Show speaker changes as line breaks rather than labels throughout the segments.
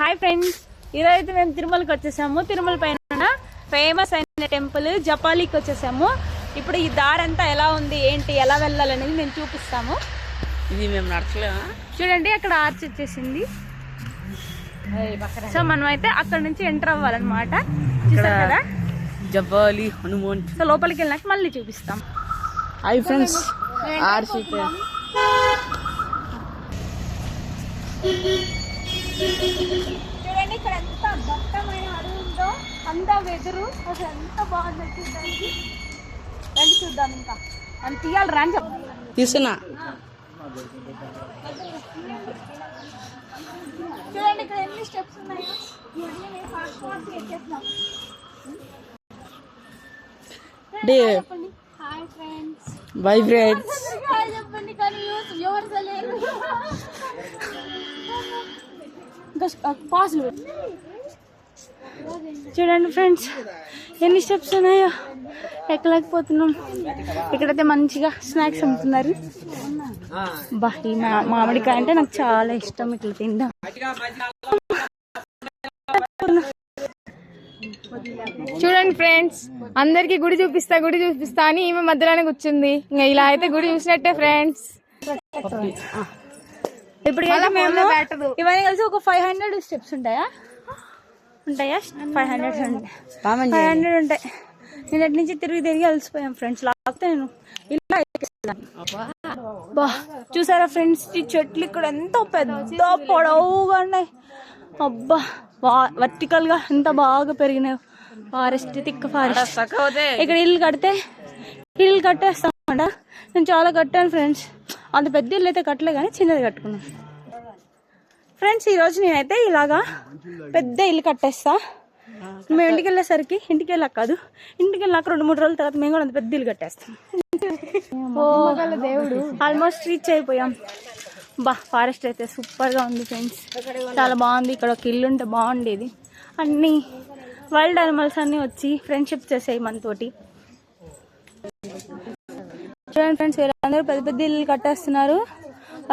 Hi friends, ఈరోజు మేము తిరుమలకి వచ్చేసాము. తిరుమల పైన ఫేమస్ అయిన టెంపుల్ జపాలికి వచ్చేసాము. ఇప్పుడు ఈ దారంతా ఎలా ఉంది, ఏంటి, ఎలా వెళ్ళాలనేది మేము చూపిస్తాము.
ఇది మేము నడచలేమా?
చూడండి, అక్కడ ఆర్చ్ వచ్చేసింది. సో మనం అయితే అక్కడ నుంచి ఎంటర్ అవ్వాలన్నమాట. చూసారు కదా
జపాలి హనుమాన్.
సో లోపలికి వెళ్ళినాక మళ్ళీ చూపిస్తాం.
హాయ్ ఫ్రెండ్స్, ఆర్చ్
చూడండి, ఇక్కడ ఎంత దట్టమైన అడవి ఉందో, అంతా వెదురు, అసలు ఎంత బాగుంది చూడడానికి. రండి చూద్దాం. ఇంకా మనం తీయాలి రా అని చెప్పాలి.
తీసుకున్నా.
చూడండి ఇక్కడ ఎన్ని స్టెప్స్ ఉన్నాయో. చెప్పండి hi friends.
Bye friends.
Hi చెప్పండి, కానీ ఎవరు తెలియదు. చూడండి ఫ్రెండ్స్, ఎన్ని స్టెప్స్ ఉన్నాయో, ఎక్కలేకపోతున్నాం. ఇక్కడైతే మంచిగా స్నాక్స్ అమ్ముతున్నారు. బా, ఈ మామిడికాయ అంటే నాకు చాలా ఇష్టం. ఇట్లా తిందాం.
చూడండి ఫ్రెండ్స్, అందరికి గుడి చూపిస్తా అని ఈమె మధ్యలోనే కూర్చుంది. ఇంకా ఇలా అయితే గుడి చూసినట్టే ఫ్రెండ్స్.
ఇప్పుడు మేము ఇవన్నీ కలిసి ఒక 500 స్టెప్స్ ఉంటాయా 500 ఉంటాయి. నేను నుంచి తిరిగి అలసిపోయాం ఫ్రెండ్స్. లేకపోతే నేను ఇలా బా, చూసారా ఫ్రెండ్స్, ఈ చెట్లు ఇక్కడ ఎంతో పెద్ద పొడవుగా ఉన్నాయి. అబ్బా, వర్టికల్ గా ఎంత బాగా పెరిగినాయి. Forest, thick forest. ఇక్కడ ఇల్లు కట్టేస్తామంట. నేను చాలా కట్టాను ఫ్రెండ్స్. అంత పెద్ద ఇల్లు అయితే కట్టలే, కానీ చిన్నది కట్టుకున్నాను ఫ్రెండ్స్. ఈరోజు నేనైతే ఇలాగా పెద్ద ఇల్లు కట్టేస్తా. మేము ఇంటికి వెళ్ళేసరికి, ఇంటికి వెళ్ళాక 2-3 రోజుల తర్వాత మేము కూడా అంత పెద్ద ఇల్లు కట్టేస్తాం. దేవుడు, ఆల్మోస్ట్ రీచ్ అయిపోయాం. బా, ఫారెస్ట్ అయితే సూపర్ గా ఉంది ఫ్రెండ్స్, చాలా బాగుంది. ఇక్కడ ఒక ఇల్లు ఉంటే బాగుండేది. అన్ని వైల్డ్ అనిమల్స్ అన్ని వచ్చి ఫ్రెండ్షిప్ చేసాయి మనతోటి. చూడండి ఫ్రెండ్స్, వీళ్ళందరూ పెద్ద ఇల్లు కట్టేస్తున్నారు.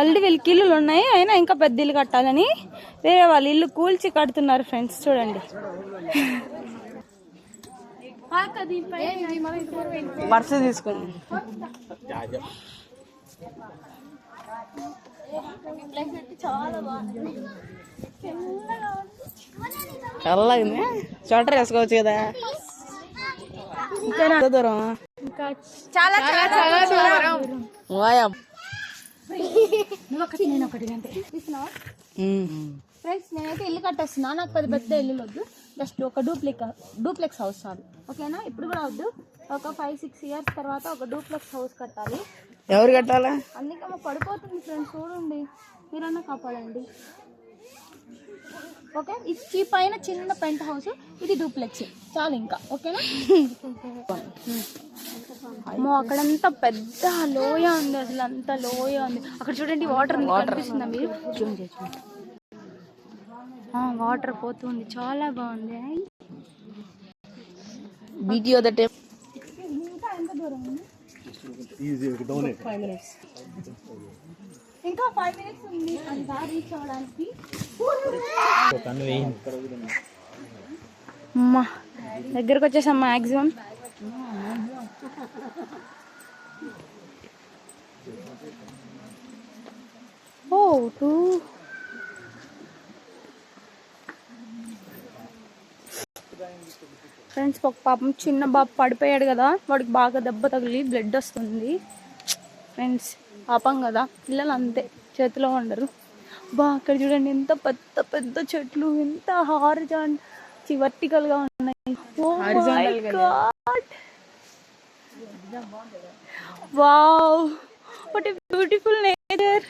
ఆల్రెడీ వీళ్ళకి ఇల్లులు ఉన్నాయి, అయినా ఇంకా పెద్ద ఇల్లు కట్టాలని వేరే వాళ్ళు ఇల్లు కూల్చి కడుతున్నారు ఫ్రెండ్స్. చూడండి,
బర్స్ తీసుకోండి. చల్లగా స్వెటర్ వేసుకోవచ్చు కదా. దూరం
చాలా ఫ్రెండ్స్, నేనైతే ఇల్లు కట్టేస్తున్నా. నాకు పెద్ద ఇల్లు వద్దు, జస్ట్ ఒక డూప్లెక్స్ హౌస్ చాలు. ఓకేనా? ఇప్పుడు కూడా వద్దు, ఒక 5-6 ఇయర్స్ తర్వాత ఒక డూప్లెక్స్ హౌస్ కట్టాలి.
ఎవరు కట్టాలా?
అందుకే మా పడిపోతుంది ఫ్రెండ్స్. చూడండి, మీరన్నా కాపాడండి. ఓకే, ఈ పైన చిన్న పెంట్ హౌస్, ఇది డూప్లెక్స్ చాలు ఇంకా. ఓకేనా? అక్కడంతా పెద్ద లోయ ఉంది, అసలు అంత లోయ ఉంది. అక్కడ చూడండి, వాటర్ కనిపిస్తుందా మీరు? వాటర్ పోతుంది, చాలా బాగుంది.
వీడియో
ఇంకా ఎంత దూరం ఉంది? ఇంకా 5 minutes ఉంది అంతా రీచ్ అవడానికి. దగ్గరకు వచ్చేసాం మాక్సిమం. ఫ్రెండ్స్, ఒక పాపం చిన్న బాబు పడిపోయాడు కదా, వాడికి బాగా దెబ్బ తగిలి బ్లడ్ వస్తుంది ఫ్రెండ్స్. పాపం కదా, పిల్లలు అంతే, చేతిలో ఉండరు. బా, అక్కడ చూడండి ఎంత పెద్ద చెట్లు, ఎంత వర్టికల్ గా ఉన్నాయి. Wow, what a beautiful nature.